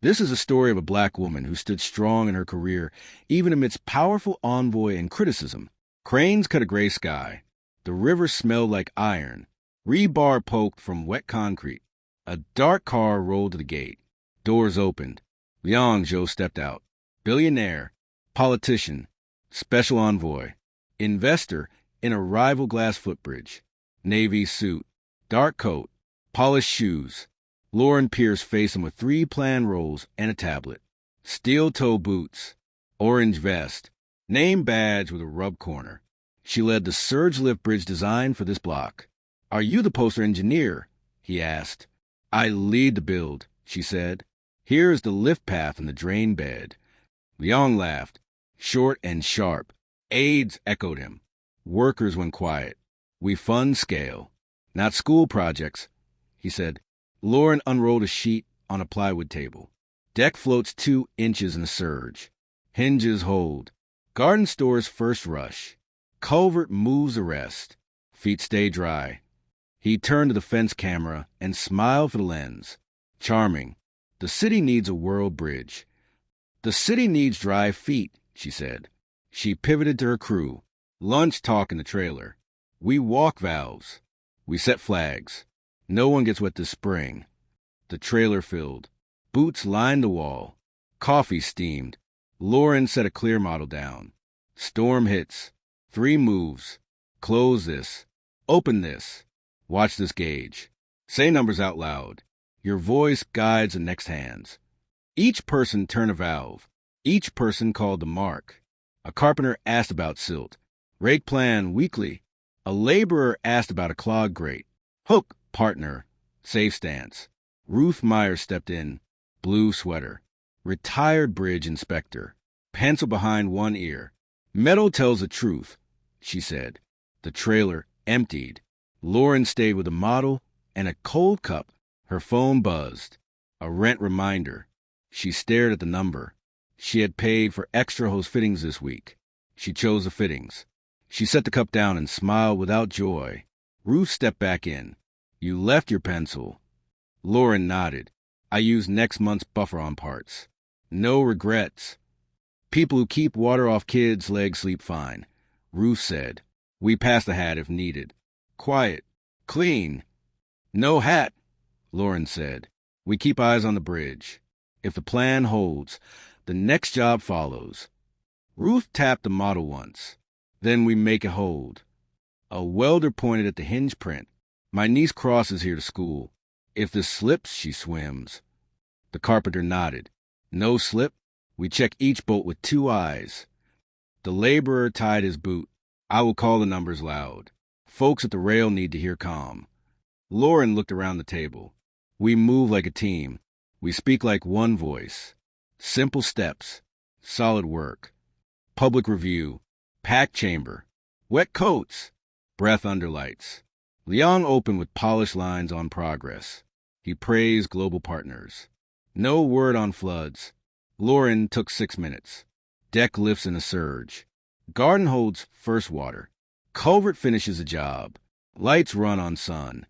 This is a story of a black woman who stood strong in her career, even amidst powerful envoy and criticism. Cranes cut a gray sky. The river smelled like iron. Rebar poked from wet concrete. A dark car rolled to the gate. Doors opened. Liang Zhou stepped out. Billionaire, politician, special envoy, investor in a rival glass footbridge. Navy suit, dark coat, polished shoes. Lauren Pierce faced him with 3 plan rolls and a tablet. Steel-toe boots, orange vest, name badge with a rub corner. She led the surge lift bridge design for this block. "Are you the poster engineer?" he asked. "I lead the build," she said. "Here is the lift path and the drain bed." Liang laughed, short and sharp. Aides echoed him. Workers went quiet. "We fund scale, not school projects," he said. Lauren unrolled a sheet on a plywood table. Deck floats 2 inches in a surge. Hinges hold. Garden stores first rush. Culvert moves the rest. Feet stay dry. He turned to the fence camera and smiled for the lens. "Charming. The city needs a world bridge." "The city needs dry feet," she said. She pivoted to her crew. Lunch talk in the trailer. "We walk valves. We set flags. No one gets wet this spring." The trailer filled. Boots lined the wall. Coffee steamed. Lauren set a clear model down. "Storm hits. 3 moves. Close this. Open this. Watch this gauge. Say numbers out loud. Your voice guides the next hands." Each person turned a valve. Each person called the mark. A carpenter asked about silt. Rake plan weekly. A laborer asked about a clog grate. Hook, partner. Safe stance. Ruth Meyer stepped in. Blue sweater. Retired bridge inspector. Pencil behind one ear. "Metal tells the truth," she said. The trailer emptied. Lauren stayed with a model and a cold cup. Her phone buzzed. A rent reminder. She stared at the number. She had paid for extra hose fittings this week. She chose the fittings. She set the cup down and smiled without joy. Ruth stepped back in. "You left your pencil." Lauren nodded. "I used next month's buffer on parts." "No regrets." "People who keep water off kids' legs sleep fine," Ruth said. "We pass the hat if needed." "Quiet. Clean." "No hat," Lauren said. "We keep eyes on the bridge. If the plan holds, the next job follows." Ruth tapped the model once. "Then we make it hold." A welder pointed at the hinge print. "My niece crosses here to school. If this slips, she swims." The carpenter nodded. "No slip. We check each bolt with 2 eyes." The laborer tied his boot. "I will call the numbers loud. Folks at the rail need to hear calm." Lauren looked around the table. "We move like a team. We speak like one voice. Simple steps. Solid work. Public review. Packed chamber. Wet coats. Breath under lights." Liang opened with polished lines on progress. He praised global partners. No word on floods. Lauren took 6 minutes. Deck lifts in a surge. Garden holds first water. Culvert finishes a job. Lights run on sun.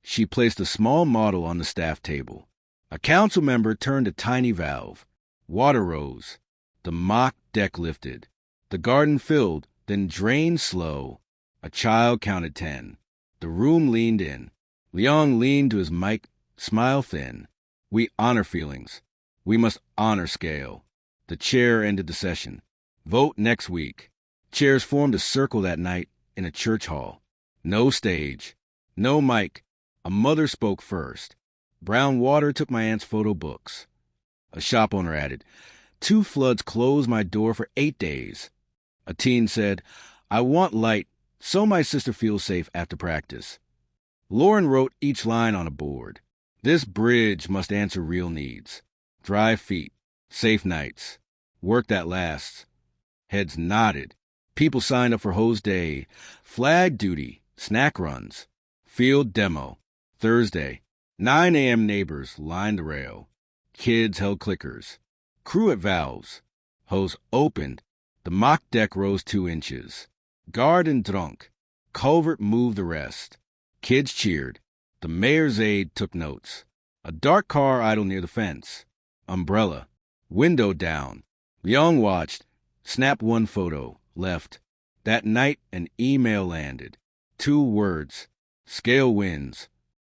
She placed a small model on the staff table. A council member turned a tiny valve. Water rose. The mock deck lifted. The garden filled, then drained slow. A child counted 10. The room leaned in. Liang leaned to his mic, smile thin. "We honor feelings. We must honor scale." The chair ended the session. "Vote next week." Chairs formed a circle that night in a church hall. No stage. No mic. A mother spoke first. "Brown water took my aunt's photo books." A shop owner added, "2 floods closed my door for 8 days." A teen said, "I want light so my sister feels safe after practice." Lauren wrote each line on a board. This bridge must answer real needs. Dry feet. Safe nights. Work that lasts. Heads nodded. People signed up for hose day. Flag duty. Snack runs. Field demo. Thursday. 9 a.m. neighbors lined the rail. Kids held clickers. Crew at valves. Hose opened. The mock deck rose 2 inches. Garden drunk. Culvert moved the rest. Kids cheered. The mayor's aide took notes. A dark car idled near the fence. umbrella, window down. Leong watched, snapped one photo, left. That night, an email landed. 2 words, scale wins,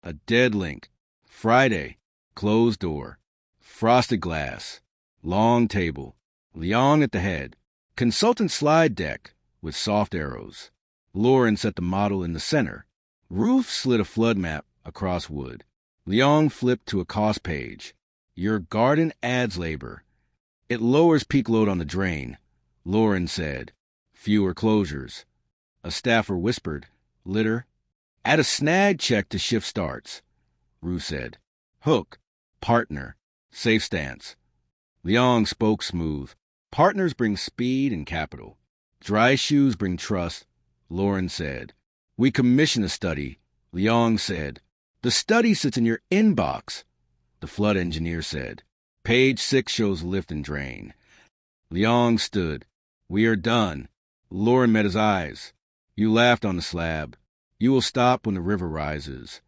a dead link, Friday, closed door, frosted glass, long table, Leong at the head, consultant slide deck with soft arrows. Lauren set the model in the center. Ruth slid a flood map across wood. Leong flipped to a cost page. Your garden adds labor. It lowers peak load on the drain, Lauren said. Fewer closures. A staffer whispered, litter. Add a snag check to shift starts, Ruth said. Hook, partner, safe stance. Leong spoke smooth. Partners bring speed and capital. Dry shoes bring trust, Lauren said. We commissioned a study, Leong said. The study sits in your inbox, the flood engineer said. Page 6 shows lift and drain. Leong stood. We are done. Lauren met his eyes. You laughed on the slab. You will stop when the river rises.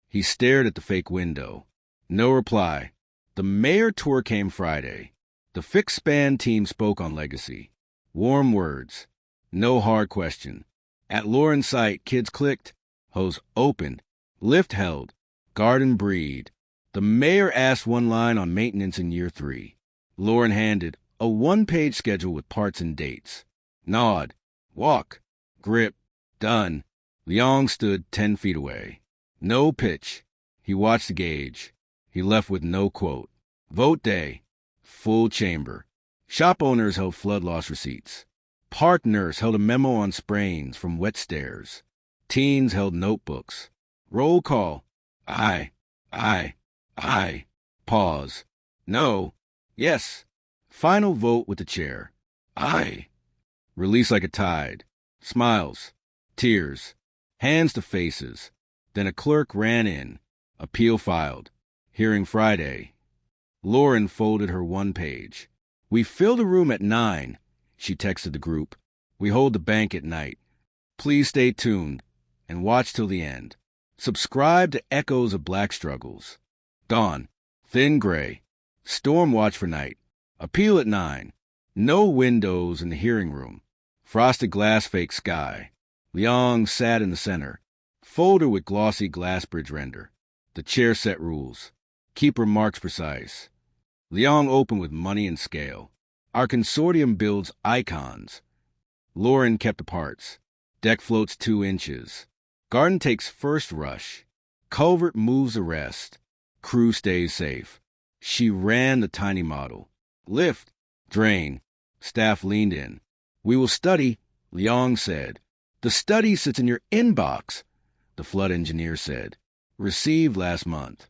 He stared at the fake window. No reply. The mayor tour came Friday. The fixed span team spoke on legacy. Warm words. No hard question. At Lauren's site, kids clicked. Hose opened. Lift held. Garden breed. The mayor asked one line on maintenance in year 3. Lauren handed a 1-page schedule with parts and dates. Nod. Walk. Grip. Done. Leong stood 10 feet away. No pitch. He watched the gauge. He left with no quote. Vote day. Full chamber. Shop owners held flood loss receipts. Park nurse held a memo on sprains from wet stairs. Teens held notebooks. Roll call. Aye. Aye. Aye. Pause. No. Yes. Final vote with the chair. Aye. Release like a tide. Smiles. Tears. Hands to faces. Then a clerk ran in. Appeal filed. Hearing Friday. Lauren folded her 1 page. We fill the room at 9, she texted the group. We hold the bank at night. Please stay tuned and watch till the end. Subscribe to Echoes of Black Struggles. Dawn. Thin gray. Storm watch for night. Appeal at 9. No windows in the hearing room. Frosted glass fake sky. Leong sat in the center. Folder with glossy glass bridge render. The chair set rules. Keeper marks precise. Leong opened with money and scale. Our consortium builds icons. Lauren kept the parts. Deck floats 2 inches. Garden takes first rush. Culvert moves the rest. Crew stays safe. She ran the tiny model. Lift. Drain. Staff leaned in. We will study, Leong said. The study sits in your inbox, the flood engineer said. Received last month.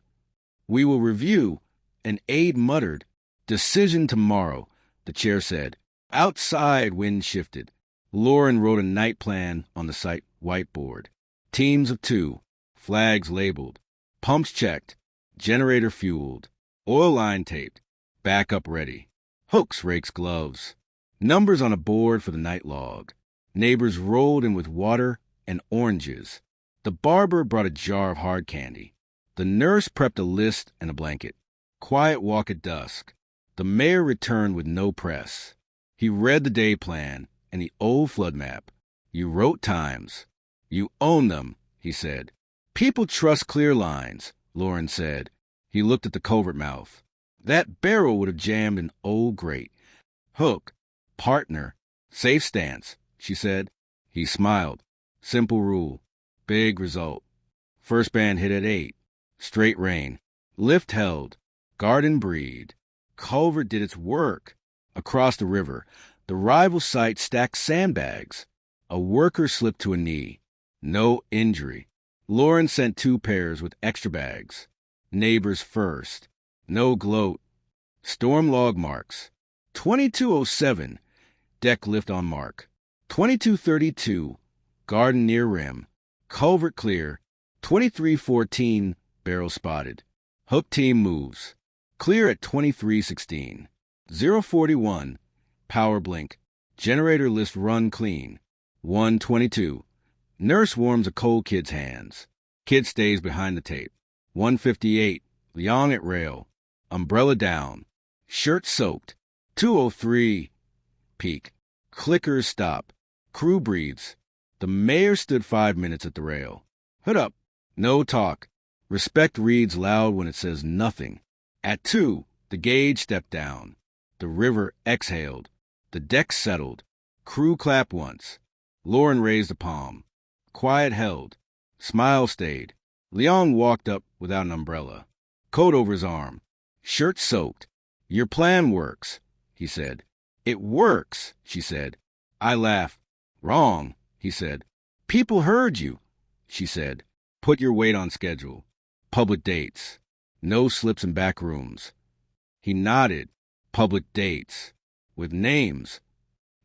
We will review, an aide muttered. Decision tomorrow, the chair said. Outside, wind shifted. Lauren wrote a night plan on the site whiteboard. Teams of 2, flags labeled, pumps checked, generator fueled, oil line taped, backup ready, hooks, rakes, gloves, numbers on a board for the night log. Neighbors rolled in with water and oranges. The barber brought a jar of hard candy. The nurse prepped a list and a blanket. Quiet walk at dusk. The mayor returned with no press. He read the day plan and the old flood map. You wrote times. You own them, he said. People trust clear lines, Lauren said. He looked at the culvert mouth. That barrel would have jammed an old grate. Hook, partner, safe stance, she said. He smiled. Simple rule. Big result. First band hit at 8. Straight rain. Lift held. Garden breed. Culvert did its work. Across the river, the rival site stacked sandbags. A worker slipped to a knee. No injury. Lauren sent 2 pairs with extra bags. Neighbors first. No gloat. Storm log marks. 2207. Deck lift on mark. 2232. Garden near rim. Culvert clear. 2314. Barrel spotted. Hook team moves. Clear at 2316. 041. Power blink. Generator list run clean. 122. Nurse warms a cold kid's hands. Kid stays behind the tape. 158. Leong at rail. Umbrella down. Shirt soaked. 2:03 peak. Clickers stop. Crew breathes. The mayor stood 5 minutes at the rail. Hood up. No talk. Respect reads loud when it says nothing. At 2, the gauge stepped down. The river exhaled. The deck settled. Crew clapped once. Lauren raised a palm. Quiet held. Smile stayed. Leon walked up without an umbrella. Coat over his arm. Shirt soaked. Your plan works, he said. It works, she said. I laughed. Wrong, he said. People heard you, she said. Put your weight on schedule. Public dates. No slips in back rooms. He nodded. Public dates. With names.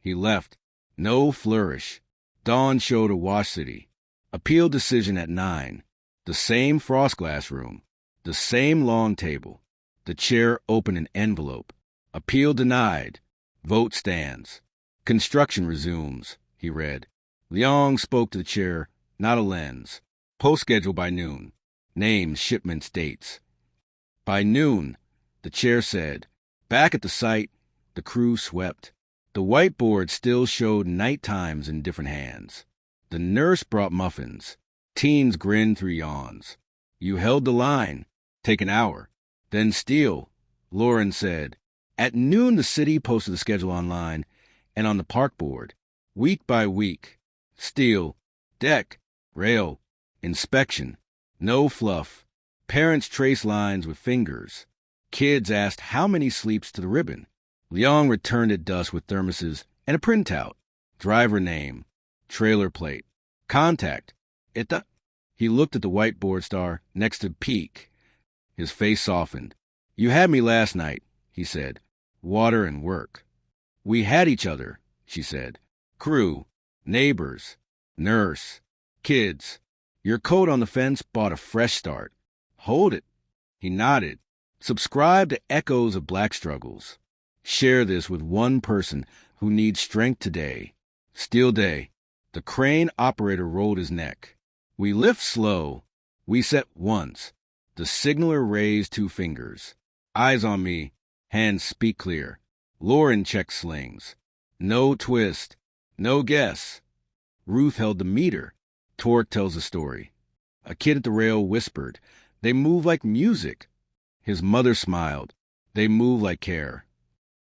He left. No flourish. Dawn showed a Wash City. Appeal decision at 9. The same frost glass room. The same long table. The chair opened an envelope. Appeal denied. Vote stands. Construction resumes, he read. Leong spoke to the chair, not a lens. Post schedule by noon. Names, shipments, dates. By noon, the chair said. Back at the site, the crew swept. The whiteboard still showed night times in different hands. The nurse brought muffins. Teens grinned through yawns. You held the line. Take an hour. Then steel, Lauren said. At noon, the city posted the schedule online and on the park board. Week by week. Steel, deck, rail, inspection. No fluff. Parents traced lines with fingers. Kids asked how many sleeps to the ribbon. Leong returned at dusk with thermoses and a printout. Driver name. Trailer plate. Contact. Ita. He looked at the whiteboard star next to peak. His face softened. You had me last night, he said. Water and work. We had each other, she said. Crew. Neighbors. Nurse. Kids. Your coat on the fence bought a fresh start. Hold it. He nodded. Subscribe to Echoes of Black Struggles. Share this with one person who needs strength today. Steel day. The crane operator rolled his neck. We lift slow. We set once. The signaler raised 2 fingers. Eyes on me. Hands speak clear. Lauren checked slings. No twist. No guess. Ruth held the meter. Torque tells the story. A kid at the rail whispered. They move like music. His mother smiled. They move like care.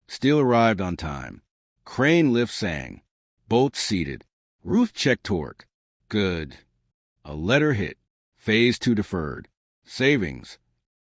Steel arrived on time. Crane lift sang. Both seated. Ruth checked torque. Good. A letter hit. Phase 2 deferred. Savings.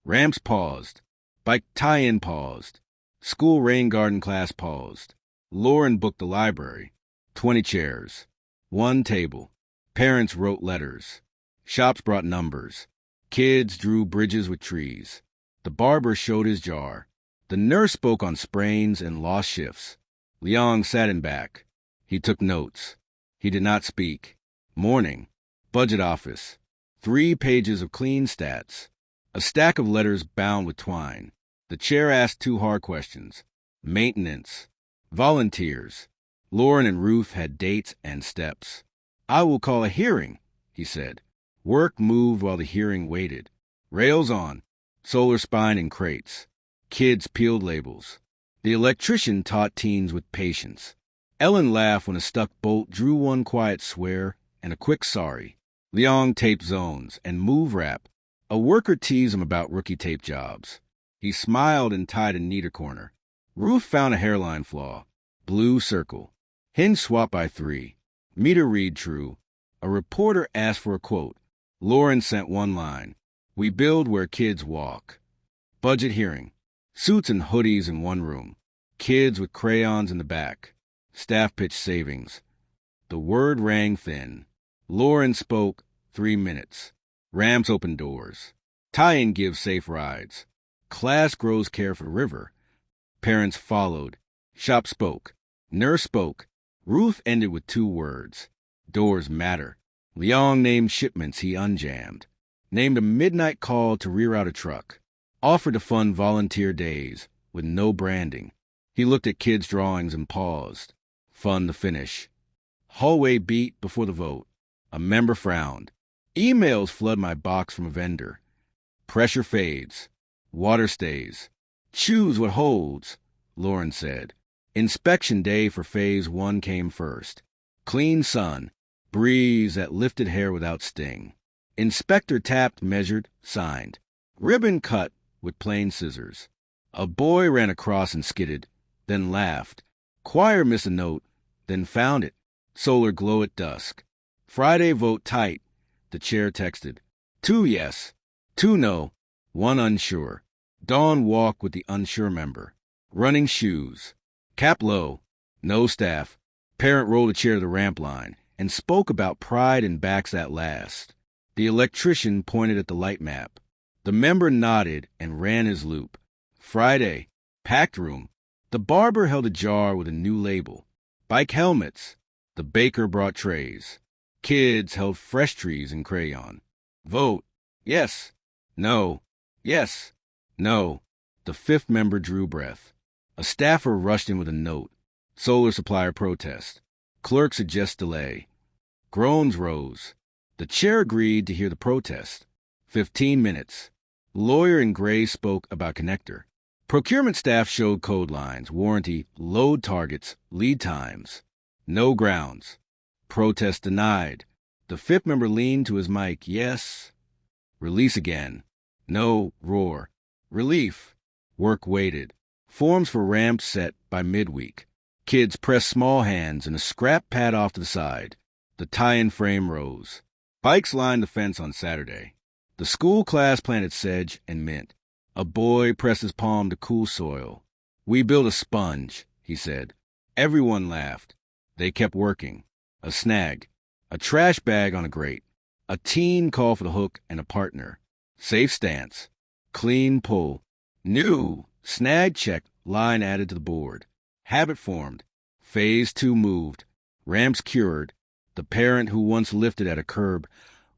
Ramps paused. Bike tie-in paused. School rain garden class paused. Lauren booked the library. 20 chairs. 1 table. Parents wrote letters. Shops brought numbers. Kids drew bridges with trees. The barber showed his jar. The nurse spoke on sprains and lost shifts. Leong sat in back. He took notes. He did not speak. Morning. Budget office. 3 pages of clean stats. A stack of letters bound with twine. The chair asked 2 hard questions. Maintenance. Volunteers. Lauren and Ruth had dates and steps. I will call a hearing, he said. Work moved while the hearing waited. Rails on. Solar spine in crates. Kids peeled labels. The electrician taught teens with patience. Ellen laughed when a stuck bolt drew one quiet swear and a quick sorry. Leong taped zones and move wrap. A worker teased him about rookie tape jobs. He smiled and tied a neater corner. Ruth found a hairline flaw. Blue circle. Hinge swap by 3. Meter read true. A reporter asked for a quote. Lauren sent 1 line. We build where kids walk. Budget hearing. Suits and hoodies in 1 room. Kids with crayons in the back. Staff pitched savings. The word rang thin. Lauren spoke 3 minutes. Ramps open doors. Tie-in gives safe rides. Class grows care for river. Parents followed. Shop spoke. Nurse spoke. Ruth ended with 2 words. Doors matter. Leong named shipments he unjammed. Named a midnight call to reroute a truck. Offered to fund volunteer days with no branding. He looked at kids' drawings and paused. Fund the finish. Hallway beat before the vote. A member frowned. Emails flood my box from a vendor. Pressure fades. Water stays. Choose what holds, Lauren said. Inspection day for Phase 1 came first. Clean sun, breeze that lifted hair without sting. Inspector tapped, measured, signed. Ribbon cut with plain scissors. A boy ran across and skidded, then laughed. Choir missed a note, then found it. Solar glow at dusk. Friday vote tight, the chair texted. 2 yes, 2 no, 1 unsure. Dawn walk with the unsure member. Running shoes. Cap low, no staff. Parent rolled a chair to the ramp line and spoke about pride and backs that last. The electrician pointed at the light map. The member nodded and ran his loop. Friday, packed room. The barber held a jar with a new label. Bike helmets. The baker brought trays. Kids held fresh trees and crayon. Vote. Yes. No. Yes. No. The fifth member drew breath. A staffer rushed in with a note. Solar supplier protest. Clerk suggests delay. Groans rose. The chair agreed to hear the protest. 15 minutes. Lawyer in gray spoke about connector. Procurement staff showed code lines, warranty, load targets, lead times. No grounds. Protest denied. The fifth member leaned to his mic. Yes. Release again. No. Roar. Relief. Work waited. Forms for ramps set by midweek. Kids pressed small hands and a scrap pad off to the side. The tie-in frame rose. Bikes lined the fence on Saturday. The school class planted sedge and mint. A boy pressed his palm to cool soil. We built a sponge, he said. Everyone laughed. They kept working. A snag. A trash bag on a grate. A teen called for the hook and a partner. Safe stance. Clean pull. New. Snag checked. Line added to the board. Habit formed. Phase 2 moved. Ramps cured. The parent who once lifted at a curb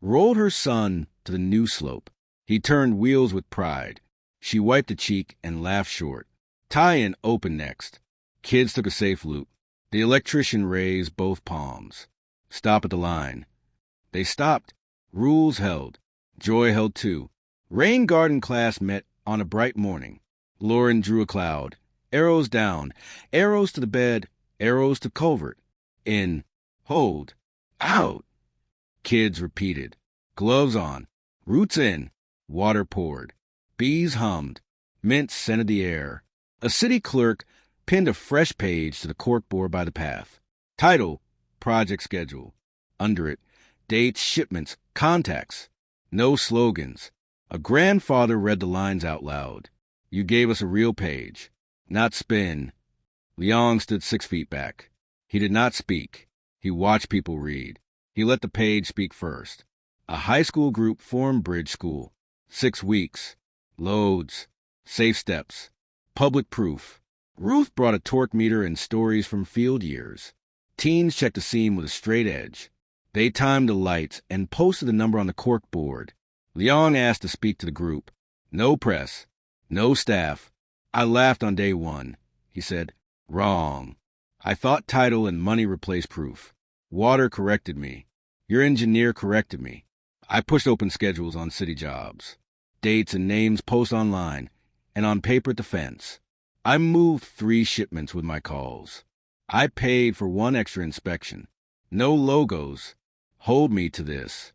rolled her son to the new slope. He turned wheels with pride. She wiped a cheek and laughed short. Tie-in open next. Kids took a safe loop. The electrician raised both palms. Stop at the line. They stopped. Rules held. Joy held too. Rain garden class met on a bright morning. Lauren drew a cloud. Arrows down. Arrows to the bed. Arrows to culvert. In. Hold. Out. Kids repeated. Gloves on. Roots in. Water poured. Bees hummed. Mint scented the air. A city clerk pinned a fresh page to the corkboard by the path. Title, project schedule. Under it, dates, shipments, contacts. No slogans. A grandfather read the lines out loud. You gave us a real page. Not spin. Leong stood 6 feet back. He did not speak. He watched people read. He let the page speak first. A high school group formed Bridge School. 6 weeks. Loads. Safe steps. Public proof. Ruth brought a torque meter and stories from field years. Teens checked a seam with a straight edge. They timed the lights and posted the number on the cork board. Leong asked to speak to the group. No press. No staff. I laughed on day 1. He said, wrong. I thought title and money replaced proof. Water corrected me. Your engineer corrected me. I pushed open schedules on city jobs. Dates and names post online and on paper at the fence. I moved 3 shipments with my calls. I paid for 1 extra inspection. No logos. Hold me to this.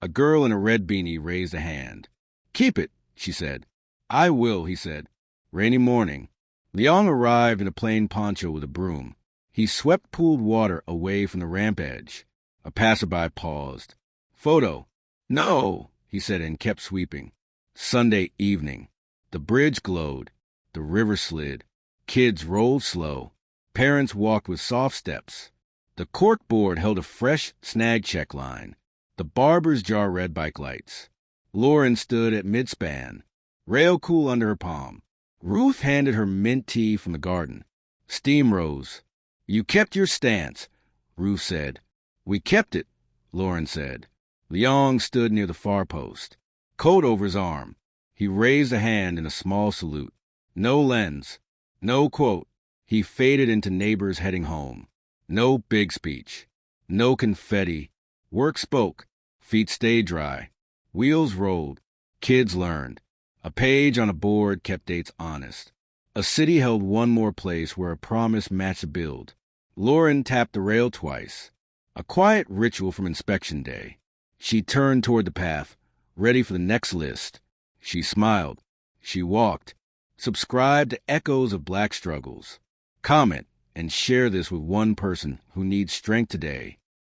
A girl in a red beanie raised a hand. Keep it, she said. I will, he said. Rainy morning. Leong arrived in a plain poncho with a broom. He swept pooled water away from the ramp edge. A passerby paused. Photo. No, he said and kept sweeping. Sunday evening. The bridge glowed. The river slid. Kids rolled slow. Parents walked with soft steps. The corkboard held a fresh snag check line. The barber's jar read bike lights. Lauren stood at midspan. Rail cool under her palm. Ruth handed her mint tea from the garden. Steam rose. You kept your stance, Ruth said. We kept it, Lauren said. Leong stood near the far post. Coat over his arm. He raised a hand in a small salute. No lens. No quote. He faded into neighbors heading home. No big speech. No confetti. Work spoke. Feet stayed dry. Wheels rolled. Kids learned. A page on a board kept dates honest. A city held one more place where a promise matched a build. Lauren tapped the rail twice. A quiet ritual from inspection day. She turned toward the path, ready for the next list. She smiled. She walked. Subscribe to Echoes of Black Struggles. Comment and share this with one person who needs strength today.